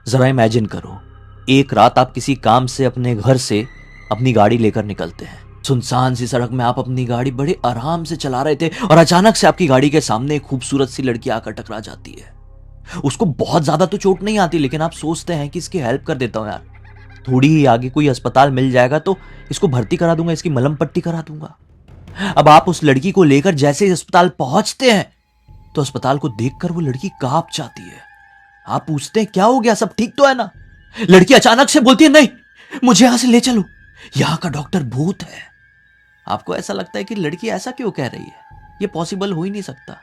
जरा इमेजिन करो, एक रात आप किसी काम से अपने घर से अपनी गाड़ी लेकर निकलते हैं। सुनसान सी सड़क में आप अपनी गाड़ी बड़े आराम से चला रहे थे और अचानक से आपकी गाड़ी के सामने एक खूबसूरत सी लड़की आकर टकरा जाती है। उसको बहुत ज्यादा तो चोट नहीं आती, लेकिन आप सोचते हैं कि इसकी हेल्प कर देता हूं यार, थोड़ी ही आगे कोई अस्पताल मिल जाएगा तो इसको भर्ती करा दूंगा, इसकी मलहम पट्टी करा दूंगा। अब आप उस लड़की को लेकर जैसे ही अस्पताल पहुंचते हैं तो अस्पताल को देखकर वो लड़की कांप जाती है। आप पूछते हैं क्या हो गया, सब ठीक तो है ना? लड़की अचानक से बोलती है नहीं, मुझे यहां से ले चलो, यहां का डॉक्टर भूत है। आपको ऐसा लगता है कि लड़की ऐसा क्यों कह रही है, ये पॉसिबल हो ही नहीं सकता।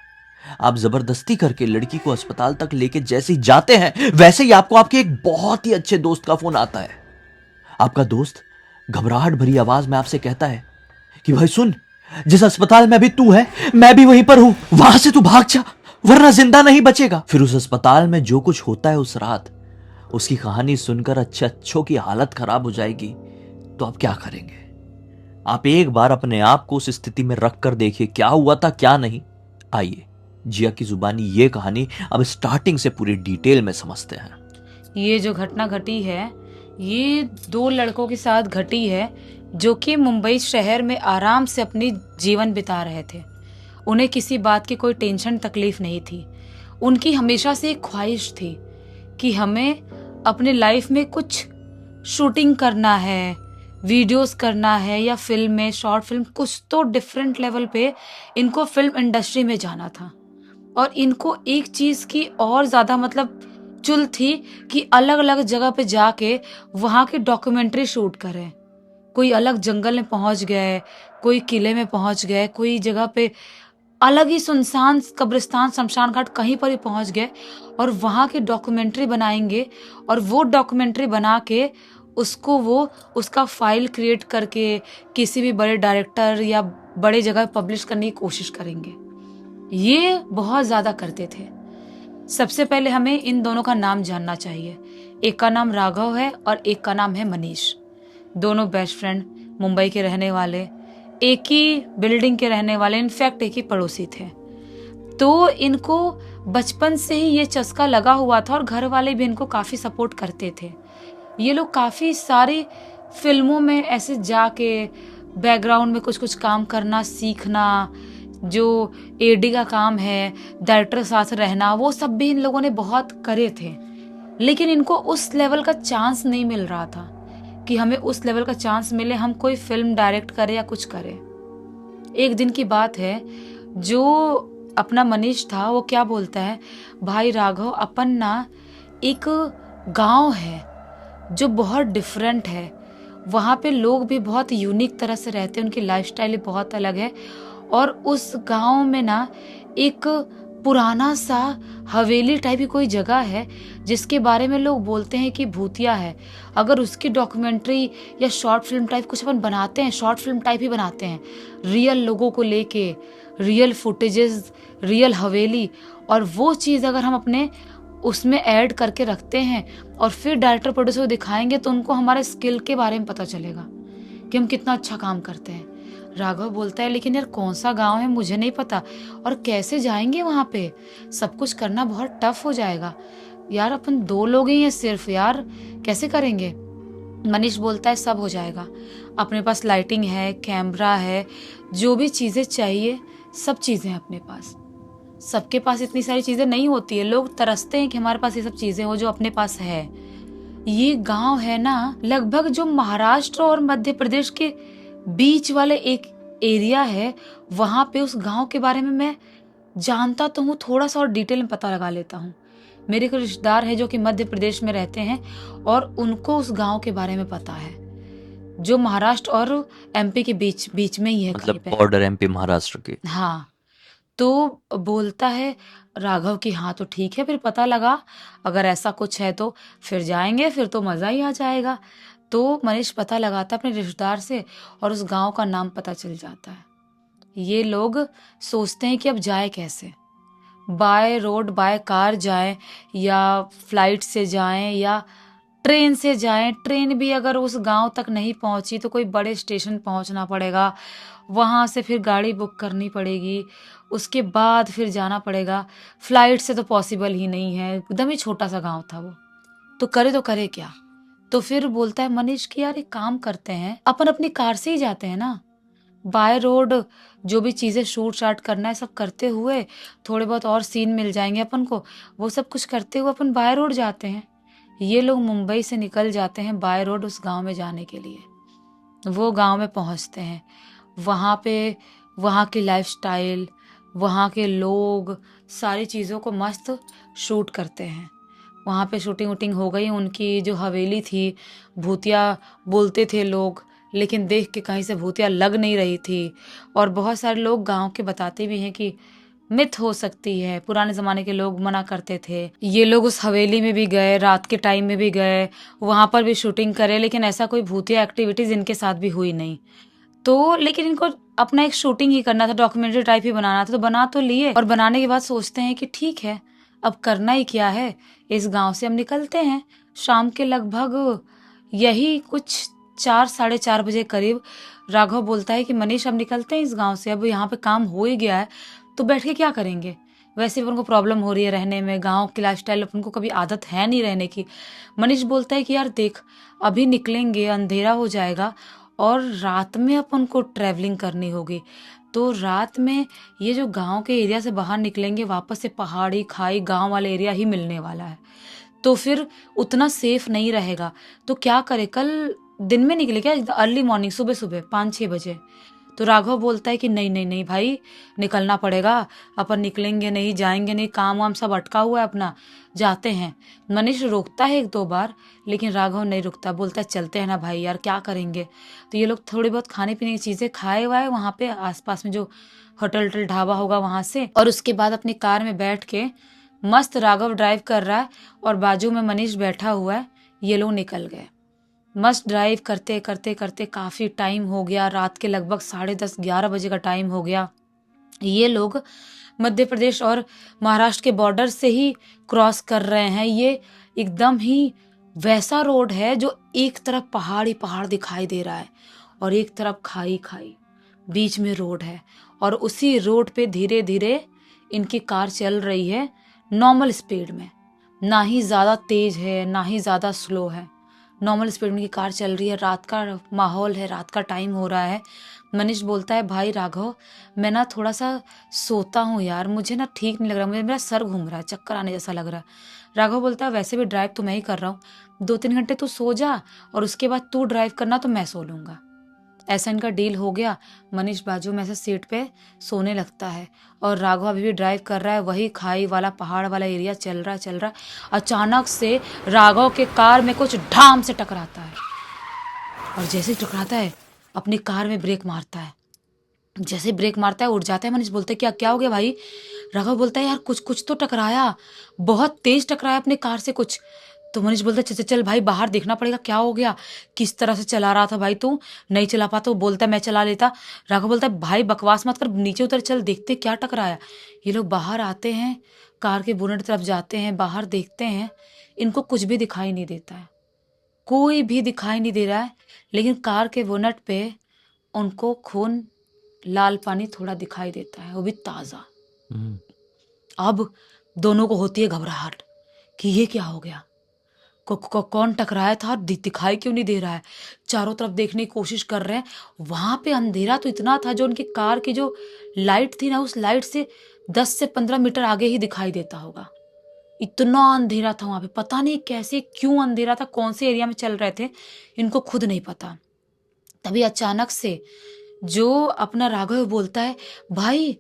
आप जबरदस्ती करके लड़की को अस्पताल तक लेके जैसे ही जाते हैं वैसे ही आपको आपके एक बहुत ही अच्छे दोस्त का फोन आता है। आपका दोस्त घबराहट भरी आवाज में आपसे कहता है कि भाई सुन, जिस अस्पताल में अभी तू है मैं भी वहीं पर हूं, वहां से तू भाग जा वरना जिंदा नहीं बचेगा। फिर उस अस्पताल में जो कुछ होता है उस रात, उसकी कहानी सुनकर अच्छों की हालत खराब हो जाएगी। तो आप क्या करेंगे? आप एक बार अपने आप को उस स्थिति में रख कर देखिए क्या हुआ था क्या नहीं। आइए जिया की जुबानी ये कहानी अब स्टार्टिंग से पूरी डिटेल में समझते हैं। ये जो घटना घटी है ये 2 लड़कों के साथ घटी है जो कि मुंबई शहर में आराम से अपनी जीवन बिता रहे थे। उन्हें किसी बात की कोई टेंशन तकलीफ नहीं थी। उनकी हमेशा से एक ख्वाहिश थी कि हमें अपने लाइफ में कुछ शूटिंग करना है, वीडियोस करना है या फिल्म में, शॉर्ट फिल्म, कुछ तो डिफरेंट लेवल पे इनको फिल्म इंडस्ट्री में जाना था। और इनको एक चीज की और ज्यादा मतलब चुल थी कि अलग अलग जगह पे जाके वहां की डॉक्यूमेंट्री शूट करें। कोई अलग जंगल में पहुंच गए, कोई किले में पहुंच गए, कोई जगह पे अलग ही सुनसान कब्रिस्तान, शमशान घाट, कहीं पर ही पहुंच गए और वहां की डॉक्यूमेंट्री बनाएंगे। और वो डॉक्यूमेंट्री बना के उसका फाइल क्रिएट करके किसी भी बड़े डायरेक्टर या बड़े जगह पब्लिश करने की कोशिश करेंगे। ये बहुत ज्यादा करते थे। सबसे पहले हमें इन दोनों का नाम जानना चाहिए। एक का नाम राघव है और एक का नाम है मनीष। दोनों बेस्ट फ्रेंड, मुंबई के रहने वाले, एक ही बिल्डिंग के रहने वाले, इनफैक्ट एक ही पड़ोसी थे। तो इनको बचपन से ही ये चस्का लगा हुआ था और घर वाले भी इनको काफी सपोर्ट करते थे। ये लोग काफी सारी फिल्मों में ऐसे जाके बैकग्राउंड में कुछ कुछ काम करना सीखना, जो एडी का काम है, डायरेक्टर साथ रहना, वो सब भी इन लोगों ने बहुत करे थे। लेकिन इनको उस लेवल का चांस नहीं मिल रहा था कि हमें उस लेवल का चांस मिले, हम कोई फिल्म डायरेक्ट करें या कुछ करें। एक दिन की बात है, जो अपना मनीष था वो क्या बोलता है, भाई राघव, अपन ना एक गांव है जो बहुत डिफरेंट है, वहाँ पे लोग भी बहुत यूनिक तरह से रहते हैं, उनकी लाइफस्टाइल भी बहुत अलग है। और उस गांव में ना एक पुराना सा हवेली टाइप की कोई जगह है जिसके बारे में लोग बोलते हैं कि भूतिया है। अगर उसकी डॉक्यूमेंट्री या शॉर्ट फिल्म टाइप कुछ अपन बनाते हैं, शॉर्ट फिल्म टाइप ही बनाते हैं, रियल लोगों को लेके, रियल फुटेजेस, रियल हवेली, और वो चीज़ अगर हम अपने उसमें ऐड करके रखते हैं और फिर डायरेक्टर प्रोड्यूसर को दिखाएंगे तो उनको हमारे स्किल के बारे में पता चलेगा कि हम कितना अच्छा काम करते हैं। राघव बोलता है लेकिन यार कौन सा गांव है, मुझे नहीं पता, और कैसे जाएंगे वहाँ पे, सब कुछ करना बहुत टफ हो जाएगा यार, अपन 2 लोग ही हैं सिर्फ यार, कैसे करेंगे। मनीष बोलता है सब हो जाएगा, अपने पास लाइटिंग है, कैमरा है, जो भी चीज़ें चाहिए सब चीज़ें हैं अपने पास। सबके पास इतनी सारी चीज़ें नहीं होती है, लोग तरसते हैं कि हमारे पास ये सब चीज़ें हो जो अपने पास है। ये गांव है ना लगभग जो महाराष्ट्र और मध्य प्रदेश के बीच वाले एक एरिया है, वहां पे उस गांव के बारे में मैं जानता तो हूँ, थोड़ा सा और डिटेल में पता लगा लेता हूँ। मेरे को रिश्तेदार है जो कि मध्य प्रदेश में रहते हैं और उनको उस गांव के बारे में पता है, जो महाराष्ट्र और एमपी के बीच बीच में ही है, मतलब कहीं पे। बॉर्डर एमपी महाराष्ट्र के। हाँ, तो बोलता है राघव की हाँ तो ठीक है, फिर पता लगा, अगर ऐसा कुछ है तो फिर जाएंगे, फिर तो मज़ा ही आ जाएगा। तो मनीष पता लगाता है अपने रिश्तेदार से और उस गांव का नाम पता चल जाता है। ये लोग सोचते हैं कि अब जाए कैसे, बाय रोड, बाय कार जाएं या फ्लाइट से जाएं या ट्रेन से जाएं। ट्रेन भी अगर उस गांव तक नहीं पहुंची तो कोई बड़े स्टेशन पहुंचना पड़ेगा, वहां से फिर गाड़ी बुक करनी पड़ेगी, उसके बाद फिर जाना पड़ेगा। फ्लाइट से तो पॉसिबल ही नहीं है, एकदम ही छोटा सा गांव था वो। तो करे क्या। तो फिर बोलता है मनीष कि यार एक काम करते हैं, अपन अपनी कार से ही जाते हैं ना, बाय रोड जो भी चीज़ें शूट शाट करना है सब करते हुए, थोड़े बहुत और सीन मिल जाएंगे अपन को, वो सब कुछ करते हुए अपन बाय रोड जाते हैं। ये लोग मुंबई से निकल जाते हैं बाय रोड उस गांव में जाने के लिए। वो गांव में पहुंचते हैं, वहाँ पे वहाँ की लाइफस्टाइल, वहाँ के लोग, सारी चीज़ों को मस्त शूट करते हैं। वहाँ पे शूटिंग वूटिंग हो गई। उनकी जो हवेली थी, भूतिया बोलते थे लोग, लेकिन देख के कहीं से भूतिया लग नहीं रही थी। और बहुत सारे लोग गांव के बताते भी हैं कि मिथ हो सकती है, पुराने ज़माने के लोग मना करते थे। ये लोग उस हवेली में भी गए, रात के टाइम में भी गए, वहाँ पर भी शूटिंग करे, लेकिन ऐसा कोई भूतिया एक्टिविटीज़ इनके साथ भी हुई नहीं। तो लेकिन इनको अपना एक शूटिंग ही करना था, डॉक्यूमेंट्री टाइप ही बनाना था, तो बना तो लिए। और बनाने के बाद सोचते हैं कि ठीक है, अब करना ही क्या है, इस गांव से हम निकलते हैं। शाम के लगभग यही कुछ 4 साढ़े 4 बजे करीब राघव बोलता है कि मनीष अब निकलते हैं इस गांव से, अब यहाँ पे काम हो ही गया है, तो बैठ के क्या करेंगे, वैसे भी उनको प्रॉब्लम हो रही है रहने में, गांव की लाइफस्टाइल अपन को कभी आदत है नहीं रहने की। मनीष बोलता है कि यार देख, अभी निकलेंगे अंधेरा हो जाएगा और रात में अपन को ट्रैवलिंग करनी होगी, तो रात में ये जो गांव के एरिया से बाहर निकलेंगे, वापस से पहाड़ी खाई गांव वाले एरिया ही मिलने वाला है, तो फिर उतना सेफ नहीं रहेगा। तो क्या करे, कल दिन में निकले क्या, अर्ली मॉर्निंग, सुबह सुबह 5-6 बजे। तो राघव बोलता है कि नहीं नहीं नहीं भाई, निकलना पड़ेगा, अपन निकलेंगे नहीं, जाएंगे नहीं, काम वाम सब अटका हुआ है अपना, जाते हैं। मनीष रोकता है 1-2 बार, लेकिन राघव नहीं रुकता, बोलता है चलते हैं ना भाई, यार क्या करेंगे। तो ये लोग थोड़ी बहुत खाने पीने की चीज़ें खाए हुआ है वहाँ पे आसपास में जो होटल वटल ढाबा होगा वहाँ से, और उसके बाद अपनी कार में बैठ के मस्त राघव ड्राइव कर रहा है और बाजू में मनीष बैठा हुआ है। ये लोग निकल गए, मस्त ड्राइव करते करते करते काफ़ी टाइम हो गया, रात के लगभग 10:30-11 बजे का टाइम हो गया। ये लोग मध्य प्रदेश और महाराष्ट्र के बॉर्डर से ही क्रॉस कर रहे हैं। ये एकदम ही वैसा रोड है जो एक तरफ पहाड़ ही पहाड़ दिखाई दे रहा है और एक तरफ खाई खाई, बीच में रोड है, और उसी रोड पे धीरे धीरे इनकी कार चल रही है नॉर्मल स्पीड में, ना ही ज़्यादा तेज है ना ही ज़्यादा स्लो है, नॉर्मल स्पीड में की कार चल रही है। रात का माहौल है, रात का टाइम हो रहा है। मनीष बोलता है भाई राघव, मैं ना थोड़ा सा सोता हूँ यार, मुझे ना ठीक नहीं लग रहा, मुझे मेरा सर घूम रहा है, चक्कर आने जैसा लग रहा है। राघव बोलता है वैसे भी ड्राइव तो मैं ही कर रहा हूँ, 2-3 घंटे तू सो जा और उसके बाद तू ड्राइव करना, तो मैं सो लूँगा। ऐसा इनका डील हो गया। मनीष बाजू में ऐसे सीट पे सोने लगता है और राघव अभी भी ड्राइव कर रहा है, वही खाई वाला पहाड़ वाला एरिया चल रहा है। अचानक से राघव के कार में कुछ ढाम से टकराता है, और जैसे ही टकराता है अपनी कार में ब्रेक मारता है। जैसे ब्रेक मारता है उठ जाता है। मनीष बोलते क्या क्या हो गया भाई। राघव बोलता है यार कुछ तो टकराया, बहुत तेज टकराया अपने कार से कुछ। तो मनीष बोलता है चल चल भाई बाहर देखना पड़ेगा क्या हो गया, किस तरह से चला रहा था भाई तू, नहीं चला पाता। वो बोलता है मैं चला लेता। राघव बोलता है भाई बकवास मत कर, नीचे उतर चल देखते क्या टकराया। ये लोग बाहर आते हैं, कार के बोनट तरफ जाते हैं, बाहर देखते हैं, इनको कुछ भी दिखाई नहीं देता है, कोई भी दिखाई नहीं दे रहा है, लेकिन कार के बोनट पे उनको खून लाल पानी थोड़ा दिखाई देता है, वो भी ताज़ा। अब दोनों को होती है घबराहट कि ये क्या हो गया, कौन टकराया था, दिखाई क्यों नहीं दे रहा है। चारों तरफ देखने की कोशिश कर रहे हैं। वहां पे अंधेरा तो इतना था, जो उनकी कार की जो लाइट थी ना, उस लाइट से 10 से 15 मीटर आगे ही दिखाई देता होगा, इतना अंधेरा था वहां पे। पता नहीं कैसे क्यों अंधेरा था, कौन से एरिया में चल रहे थे, इनको खुद नहीं पता। तभी अचानक से जो अपना राघव बोलता है भाई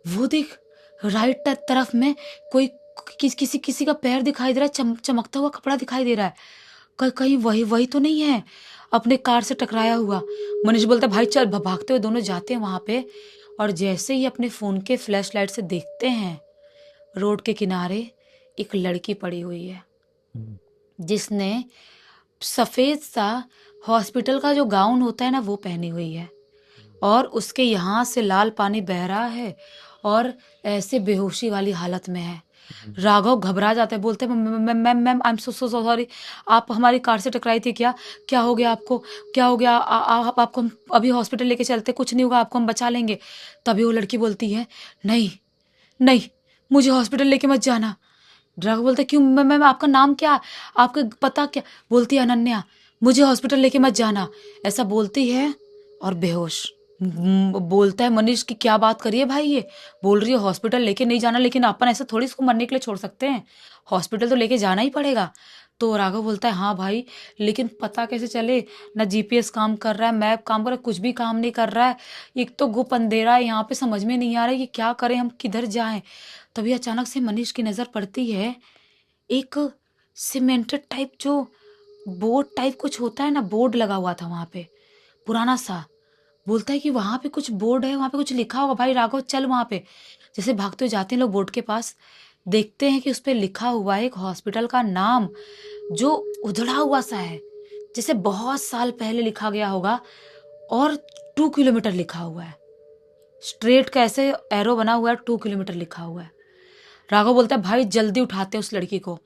वो देख राइट तरफ में कोई किसी का पैर दिखाई दे रहा है, चमकता हुआ कपड़ा दिखाई दे रहा है, कहीं वही तो नहीं है अपने कार से टकराया हुआ। मनीष बोलता है भाई चल, भागते हुए दोनों जाते हैं वहां पे, और जैसे ही अपने फोन के फ्लैश लाइट से देखते हैं, रोड के किनारे एक लड़की पड़ी हुई है जिसने सफेद सा हॉस्पिटल का जो गाउन होता है ना वो पहनी हुई है, और उसके यहाँ से लाल पानी बह रहा है और ऐसे बेहोशी वाली हालत में है। राघव घबरा जाता है, बोलते हैं ma'am I am so sorry, आप हमारी कार से टकराई थी क्या, क्या हो गया आपको, क्या हो गया, आपको हम अभी हॉस्पिटल लेके चलते, कुछ नहीं होगा, आपको हम बचा लेंगे। तभी वो लड़की बोलती है नहीं नहीं, मुझे हॉस्पिटल लेके मत जाना, राघव बोलता है क्यों मैम, आपका नाम क्या, आपका पता क्या? बोलती है अनन्या, मुझे हॉस्पिटल लेके मत जाना। ऐसा बोलती है और बेहोश। बोलता है मनीष की क्या बात करिए भाई, ये बोल रही है हॉस्पिटल लेके नहीं जाना, लेकिन अपन ऐसा थोड़ी इसको मरने के लिए छोड़ सकते हैं, हॉस्पिटल तो लेके जाना ही पड़ेगा। तो राघव बोलता है हाँ भाई, लेकिन पता कैसे चले, ना जीपीएस काम कर रहा है, मैप काम कर रहा है, कुछ भी काम नहीं कर रहा है। एक तो गुप अंधेरा है यहाँ पे, समझ में नहीं आ रहा है कि क्या करें, हम किधर जाएं। तभी अचानक से मनीष की नजर पड़ती है एक सीमेंटेड टाइप, जो बोर्ड टाइप कुछ होता है ना, बोर्ड लगा हुआ था वहां पे, पुराना सा। बोलता है कि वहां पे कुछ बोर्ड है, वहां पे कुछ लिखा होगा, भाई राघव चल वहां पे। जैसे भागते हुए जाते हैं लोग बोर्ड के पास, देखते हैं कि उस पे लिखा हुआ है एक हॉस्पिटल का नाम, जो उधड़ा हुआ सा है, जैसे बहुत साल पहले लिखा गया होगा, और 2 किलोमीटर लिखा हुआ है, स्ट्रेट का ऐसे एरो बना हुआ है, 2 किलोमीटर लिखा हुआ है। राघव बोलता है भाई जल्दी उठाते हैं उस लड़की को,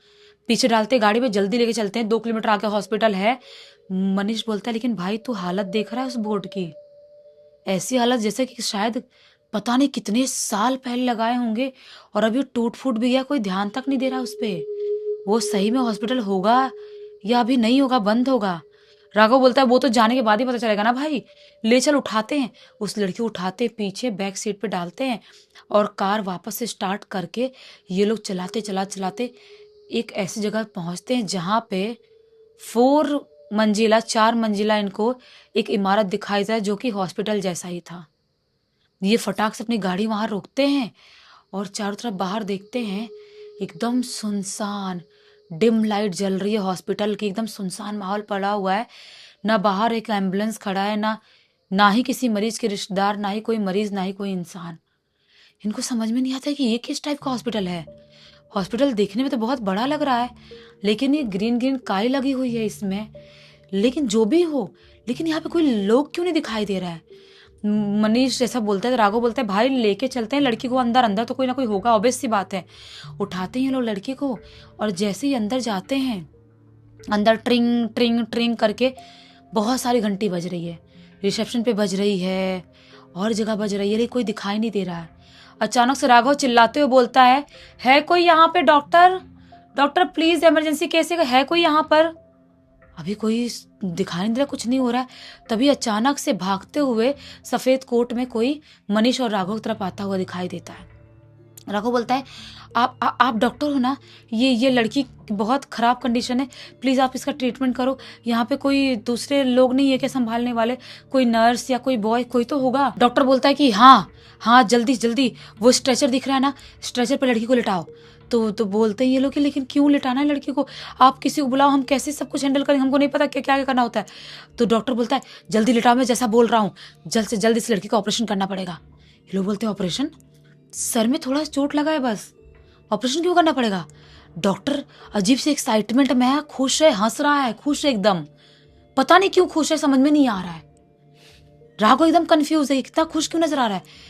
पीछे डालते हैं गाड़ी में, जल्दी लेके चलते हैं, 2 किलोमीटर आगे हॉस्पिटल है। मनीष बोलता है लेकिन भाई तू हालत देख रहा है उस बोर्ड की, ऐसी हालत जैसे कि शायद पता नहीं कितने साल पहले लगाए होंगे, और अभी टूट फूट भी गया, कोई ध्यान तक नहीं दे रहा उस पे। वो सही में हॉस्पिटल होगा या अभी नहीं होगा, बंद होगा? राघव बोलता है वो तो जाने के बाद ही पता चलेगा ना भाई, ले चल उठाते हैं। उस लड़की को उठाते, पीछे बैक सीट पे डालते हैं, और कार वापस से स्टार्ट करके ये लोग चलाते चलाते चलाते एक ऐसी जगह पहुंचते हैं जहां पे 4 मंजिला इनको एक इमारत दिखाई जाए, जो कि हॉस्पिटल जैसा ही था। ये फटाक से अपनी गाड़ी वहां रोकते हैं और चारों तरफ बाहर देखते हैं, एकदम सुनसान, डिम लाइट जल रही है हॉस्पिटल की, एकदम सुनसान माहौल पड़ा हुआ है। ना बाहर एक एम्बुलेंस खड़ा है, ना ना ही किसी मरीज के रिश्तेदार, ना ही कोई मरीज, ना ही कोई इंसान। इनको समझ में नहीं आता है कि ये किस टाइप का हॉस्पिटल है। हॉस्पिटल देखने में तो बहुत बड़ा लग रहा है, लेकिन ये ग्रीन ग्रीन काई लगी हुई है इसमें। लेकिन जो भी हो, लेकिन यहाँ पे कोई लोग क्यों नहीं दिखाई दे रहा है? मनीष जैसा बोलता है तो राघव बोलता है भाई लेके चलते हैं लड़की को अंदर, अंदर तो कोई ना कोई होगा, ऑब्वियस सी बात है। उठाते हैं लोग लड़की को, और जैसे ही अंदर जाते हैं, अंदर ट्रिंग ट्रिंग ट्रिंग करके बहुत सारी घंटी बज रही है, रिसेप्शन पे बज रही है, और जगह बज रही है, लेकिन कोई दिखाई नहीं दे रहा है। अचानक से राघव चिल्लाते हुए बोलता है कोई यहाँ पे? Doctor, doctor please, emergency case है कोई यहाँ पर? अभी कोई दिखाई नहीं दे रहा, कुछ नहीं हो रहा है। तभी अचानक से भागते हुए सफेद कोट में कोई मनीष और राघव की तरफ आता हुआ दिखाई देता है। राघव बोलता है आप डॉक्टर हो ना, ये लड़की बहुत खराब कंडीशन है, प्लीज आप इसका ट्रीटमेंट करो। यहाँ पे कोई दूसरे लोग नहीं है क्या संभालने वाले, कोई नर्स या कोई बॉय कोई तो होगा? डॉक्टर बोलता है कि हाँ हाँ जल्दी जल्दी, वो स्ट्रेचर दिख रहा है ना, स्ट्रेचर पे लड़की को लिटाओ। तो बोलते हैं ये लोग कि लेकिन क्यों लिटाना है लड़की को, आप किसी को बुलाओ, हम कैसे सब कुछ हैंडल करेंगे, हमको नहीं पता क्या क्या करना होता है। तो डॉक्टर बोलता है जल्दी लिटाओ, मैं जैसा बोल रहा हूँ, जल्द से जल्द इस लड़की का ऑपरेशन करना पड़ेगा। ये लोग बोलते हैं ऑपरेशन? सर में थोड़ा चोट लगा है बस, ऑपरेशन क्यों करना पड़ेगा? डॉक्टर अजीब से एक्साइटमेंट में है, खुश है, हंस रहा है, खुश है एकदम, पता नहीं क्यों खुश है, समझ में नहीं आ रहा है। राघव एकदम कंफ्यूज है, इतना खुश क्यों नजर आ रहा है।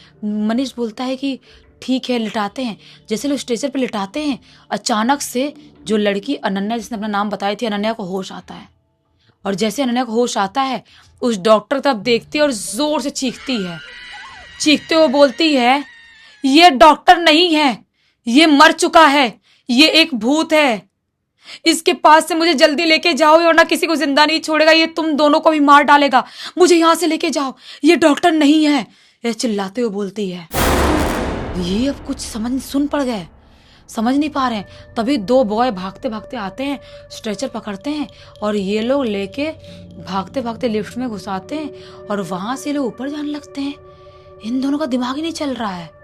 मनीष बोलता है कि ठीक है लिटाते हैं। जैसे लोग स्ट्रेचर पे लिटाते हैं, अचानक से जो लड़की अनन्या, जिसने अपना नाम बताया थी, अनन्या को होश आता है। और जैसे अनन्या को होश आता है, उस डॉक्टर तरफ देखती है और जोर से चीखती है, चीखते हुए बोलती है ये डॉक्टर नहीं है, ये मर चुका है, ये एक भूत है, इसके पास से मुझे जल्दी लेके जाओ, वरना किसी को जिंदा नहीं छोड़ेगा, ये तुम दोनों को भी मार डालेगा, मुझे यहां से लेके जाओ, ये डॉक्टर नहीं है, ये चिल्लाते हुए बोलती है। ये अब कुछ सुन पड़ गए, समझ नहीं पा रहे हैं। तभी 2 बॉय भागते भागते आते हैं, स्ट्रेचर पकड़ते हैं, और ये लोग लेके भागते भागते लिफ्ट में घुसाते हैं, और वहां से लोग ऊपर जाने लगते हैं। इन दोनों का दिमाग ही नहीं चल रहा है।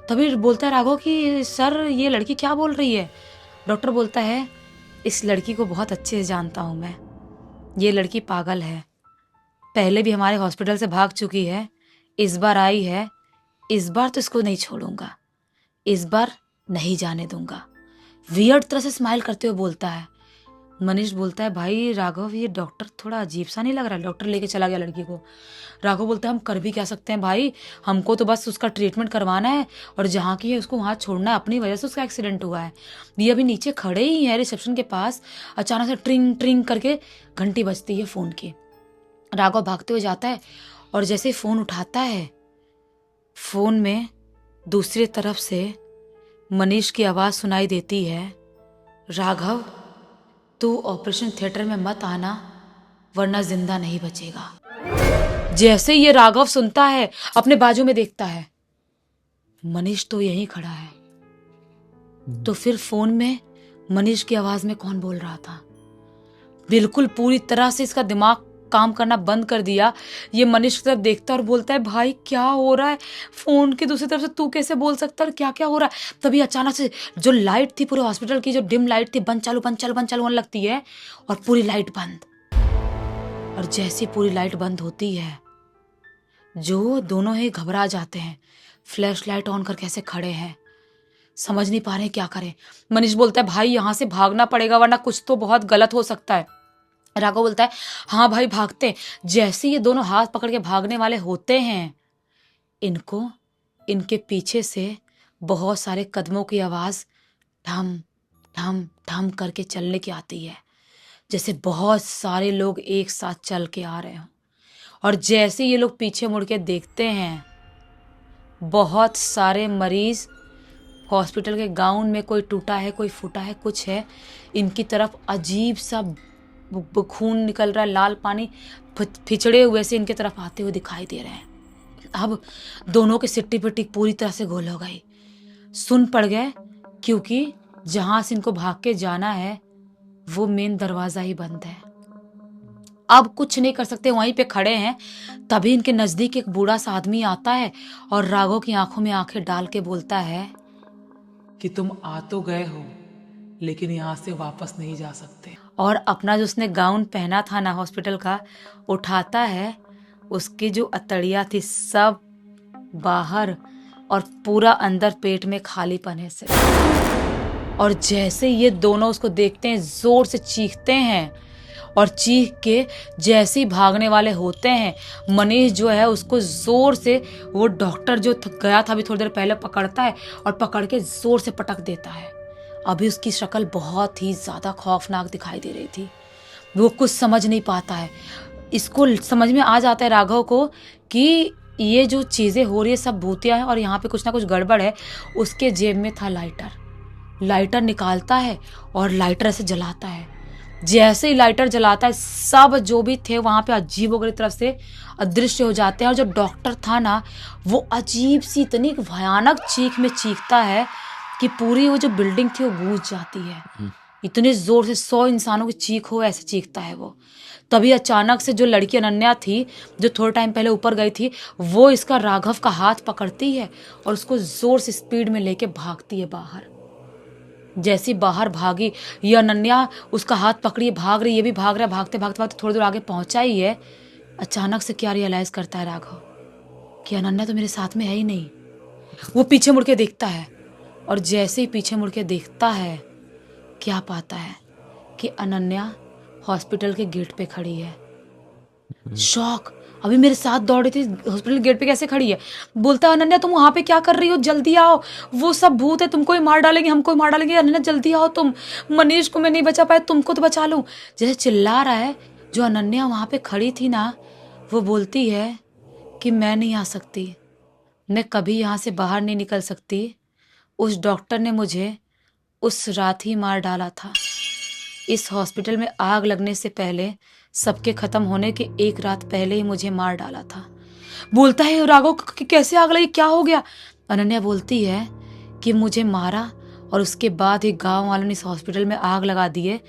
तभी बोलता है राघव कि सर ये लड़की क्या बोल रही है? डॉक्टर बोलता है इस लड़की को बहुत अच्छे से जानता हूं मैं, ये लड़की पागल है, पहले भी हमारे हॉस्पिटल से भाग चुकी है, इस बार आई है, इस बार तो इसको नहीं छोड़ूंगा, इस बार नहीं जाने दूंगा। वियर्ड तरह से स्माइल करते हुए बोलता है। मनीष बोलता है भाई राघव ये डॉक्टर थोड़ा अजीब सा नहीं लग रहा है? डॉक्टर लेके चला गया लड़की को। राघव बोलता है हम कर भी क्या सकते हैं भाई, हमको तो बस उसका ट्रीटमेंट करवाना है, और जहाँ की है उसको वहाँ छोड़ना है, अपनी वजह से उसका एक्सीडेंट हुआ है। ये अभी नीचे खड़े ही है रिसेप्शन के पास, अचानक से ट्रिंग ट्रिंग करके घंटी बजती है फोन की। राघव भागते हुए जाता है, और जैसे फोन उठाता है, फोन में दूसरी तरफ से मनीष की आवाज सुनाई देती है, राघव, तू ऑपरेशन थिएटर में मत आना, वरना जिंदा नहीं बचेगा। जैसे ये राघव सुनता है, अपने बाजू में देखता है, मनीष तो यहीं खड़ा है। तो फिर फोन में मनीष की आवाज में कौन बोल रहा था? बिल्कुल पूरी तरह से इसका दिमाग काम करना बंद कर दिया। ये मनीष की तरफ देखता है और बोलता है, भाई क्या हो रहा है? फोन की दूसरी तरफ से तू कैसे बोल सकता है? क्या क्या हो रहा है? तभी अचानक से जो लाइट थी पूरे हॉस्पिटल की, जो डिम लाइट थी, बंद चालू बंद चालू बंद चालू होने लगती है और पूरी लाइट बंद। और जैसी पूरी लाइट बंद होती है, जो दोनों ही घबरा जाते हैं, फ्लैश लाइट ऑन करके ऐसे खड़े हैं, समझ नहीं पा रहे क्या करें। मनीष बोलता है, भाई यहाँ से भागना पड़ेगा, वरना कुछ तो बहुत गलत हो सकता है। राघव बोलता है, हाँ भाई भागते हैं। जैसे ये दोनों हाथ पकड़ के भागने वाले होते हैं, इनको इनके पीछे से बहुत सारे कदमों की आवाज ठम ठम ठम करके चलने की आती है, जैसे बहुत सारे लोग एक साथ चल के आ रहे हों। और जैसे ये लोग पीछे मुड़ के देखते हैं, बहुत सारे मरीज हॉस्पिटल के गाउन में, कोई टूटा है, कोई फूटा है, कुछ है, इनकी तरफ अजीब सा खून निकल रहा है, लाल पानी फिचड़े हुए से इनके तरफ आते हुए दिखाई दे रहे हैं। अब दोनों की सिट्टी पिट्टी पूरी तरह से गोल हो गई, सुन पड़ गए, क्योंकि जहां से इनको भाग के जाना है वो मेन दरवाजा ही बंद है। अब कुछ नहीं कर सकते, वहीं पे खड़े हैं। तभी इनके नजदीक एक बूढ़ा सा आदमी आता है और राघव की आंखों में आंखें डाल के बोलता है कि तुम आ तो गए हो, लेकिन यहाँ से वापस नहीं जा सकते। और अपना जो उसने गाउन पहना था ना हॉस्पिटल का, उठाता है, उसकी जो अतड़िया थी सब बाहर और पूरा अंदर पेट में खाली पने से। और जैसे ये दोनों उसको देखते हैं, जोर से चीखते हैं और चीख के जैसे ही भागने वाले होते हैं, मनीष जो है उसको जोर से, वो डॉक्टर जो गया था अभी थोड़ी देर पहले, पकड़ता है और पकड़ के जोर से पटक देता है। अभी उसकी शक्ल बहुत ही ज़्यादा खौफनाक दिखाई दे रही थी। वो कुछ समझ नहीं पाता है। इसको समझ में आ जाता है राघव को कि ये जो चीज़ें हो रही है सब भूतिया है और यहाँ पे कुछ ना कुछ गड़बड़ है। उसके जेब में था लाइटर निकालता है और लाइटर से जलाता है। जैसे ही लाइटर जलाता है, सब जो भी थे वहाँ पे अजीबोगरीब तरफ से अदृश्य हो जाते हैं। और जो डॉक्टर था ना, वो अजीब सी इतनी भयानक चीख में चीखता है कि पूरी वो जो बिल्डिंग थी वो गूंज जाती है। इतने जोर से 100 इंसानों की चीख हो ऐसे चीखता है वो। तभी अचानक से जो लड़की अनन्या थी, जो थोड़ा टाइम पहले ऊपर गई थी, वो इसका राघव का हाथ पकड़ती है और उसको जोर से स्पीड में लेके भागती है बाहर। जैसी बाहर भागी, ये अनन्या उसका हाथ पकड़ी भाग रही, ये भी भाग रहा है। भागते भागते भागते थोड़ी दूर आगे पहुंचा ही है, अचानक से क्या रियलाइज करता है राघव कि अनन्या तो मेरे साथ में है ही नहीं। वो पीछे मुड़ के देखता है और जैसे ही पीछे मुड़ के देखता है, क्या पाता है कि अनन्या हॉस्पिटल के गेट पे खड़ी है। शॉक, अभी मेरे साथ दौड़ी थी, हॉस्पिटल गेट पे कैसे खड़ी है? बोलता है, अनन्या तुम वहां पे क्या कर रही हो? जल्दी आओ, वो सब भूत है, तुमको ही मार डालेंगे, हमको ही मार डालेंगे। अनन्या जल्दी आओ, तुम, मनीष को मैं नहीं बचा पाया, तुमको तो बचा लूं। जैसे चिल्ला रहा है, जो अनन्या वहां पे खड़ी थी ना, वो बोलती है कि मैं नहीं आ सकती, मैं कभी यहाँ से बाहर नहीं निकल सकती। उस डॉक्टर ने मुझे उस रात ही मार डाला था। इस हॉस्पिटल में आग लगने से पहले, सबके खत्म होने के एक रात पहले ही मुझे मार डाला था। बोलता है राघव, कैसे आग लगी, क्या हो गया? अनन्या बोलती है कि मुझे मारा और उसके बाद ही गांव वालों ने इस हॉस्पिटल में आग लगा दी है,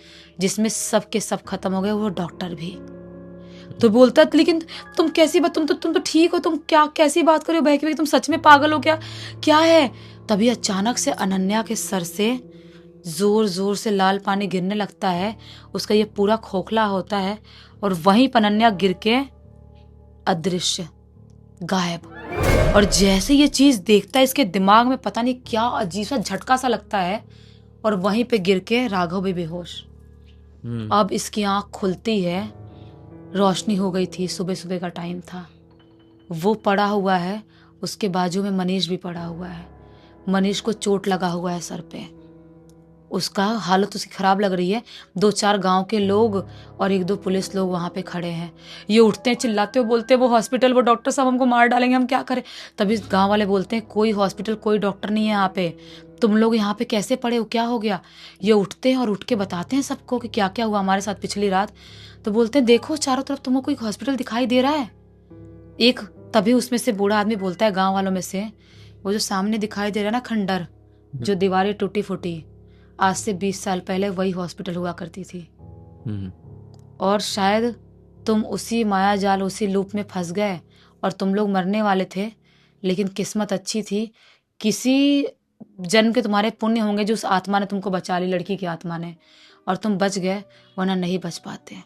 जिसमें सबके सब खत्म हो गए, वो डॉक्टर भी। तो बोलता है, लेकिन तुम कैसी बात, तुम तो ठीक हो, तुम क्या कैसी बात कर रहे हो बहकी बहकी, तुम सच में पागल हो क्या? क्या है? तभी अचानक से अनन्या के सर से जोर जोर से लाल पानी गिरने लगता है। उसका ये पूरा खोखला होता है और वहीं पर अनन्या गिर के अदृश्य, गायब। और जैसे ये चीज देखता है, इसके दिमाग में पता नहीं क्या अजीब सा झटका सा लगता है और वहीं पे गिर के राघव भी बेहोश। अब इसकी आंख खुलती है, रोशनी हो गई थी, सुबह सुबह का टाइम था। वो पड़ा हुआ है, उसके बाजू में मनीष भी पड़ा हुआ है। मनीष को चोट लगा हुआ है सर पे। उसका हालत उसकी खराब लग रही है। 2-4 गांव के लोग और 1-2 पुलिस लोग वहां पे खड़े हैं। ये उठते हैं, चिल्लाते हुए बोलते हैं वो हॉस्पिटल, वो डॉक्टर साहब हमको मार डालेंगे, हम क्या करें। तभी गांव वाले बोलते हैं कोई हॉस्पिटल कोई डॉक्टर नहीं है यहाँ पे, तुम लोग यहाँ पे कैसे पड़े हो, क्या हो गया। ये उठते हैं और उठ के बताते हैं सबको कि क्या क्या हुआ हमारे साथ पिछली रात। तो बोलते हैं देखो चारों तरफ तुमको कोई हॉस्पिटल दिखाई दे रहा है। एक तभी उसमें से बूढ़ा आदमी बोलता है गांव वालों में से, वो जो सामने दिखाई दे रहा है ना खंडर, जो दीवारें टूटी फूटी, आज से 20 साल पहले वही हॉस्पिटल हुआ करती थी। हम्म। और शायद तुम उसी माया जाल, उसी लूप में फंस गए और तुम लोग मरने वाले थे। लेकिन किस्मत अच्छी थी, किसी जन्म के तुम्हारे पुण्य होंगे जो उस आत्मा ने तुमको बचा ली, लड़की की आत्मा ने, और तुम बच गए, वरना नहीं बच पाते।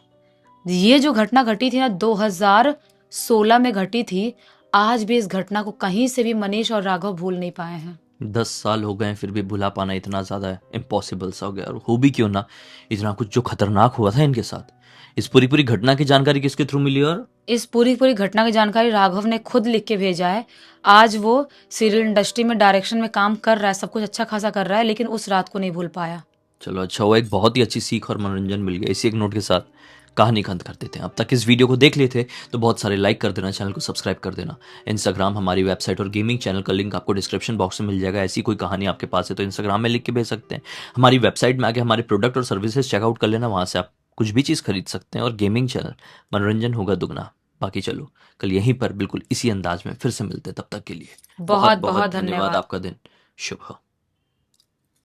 ये जो घटना घटी थी ना 2016 में घटी थी, आज भी इस घटना को कहीं से भी मनीष और राघव भूल नहीं पाए हैं। 10 साल हो गए फिर भी भुला पाना इतना ज़्यादा इम्पॉसिबल सा हो गया। और हो भी क्यों ना, इतना कुछ जो खतरनाक हुआ था इनके साथ, इस पूरी घटना की जानकारी किसके थ्रू मिली? और इस पूरी घटना की जानकारी राघव ने खुद लिख के भेजा है। आज वो सीरियल इंडस्ट्री में डायरेक्शन में काम कर रहा है, सब कुछ अच्छा खासा कर रहा है, लेकिन उस रात को नहीं भूल पाया। चलो अच्छा हुआ, एक बहुत ही अच्छी सीख और मनोरंजन मिल गया। इसी एक नोट के साथ कहानी खत्म कर देते हैं। अब तक इस वीडियो को देख लिए थे तो बहुत सारे लाइक कर देना, चैनल को सब्सक्राइब कर देना। इंस्टाग्राम, हमारी वेबसाइट और गेमिंग चैनल का लिंक आपको डिस्क्रिप्शन बॉक्स में मिल जाएगा। ऐसी कोई कहानी आपके पास है तो इंस्टाग्राम में लिख के भेज सकते हैं। हमारी वेबसाइट में आके हमारे प्रोडक्ट और सर्विसेज चेकआउट कर लेना, वहाँ से आप कुछ भी चीज़ खरीद सकते हैं। और गेमिंग चैनल, मनोरंजन होगा दुगना। बाकी चलो कल यहीं पर बिल्कुल इसी अंदाज में फिर से मिलते हैं। तब तक के लिए बहुत बहुत धन्यवाद। आपका दिन शुभ हो।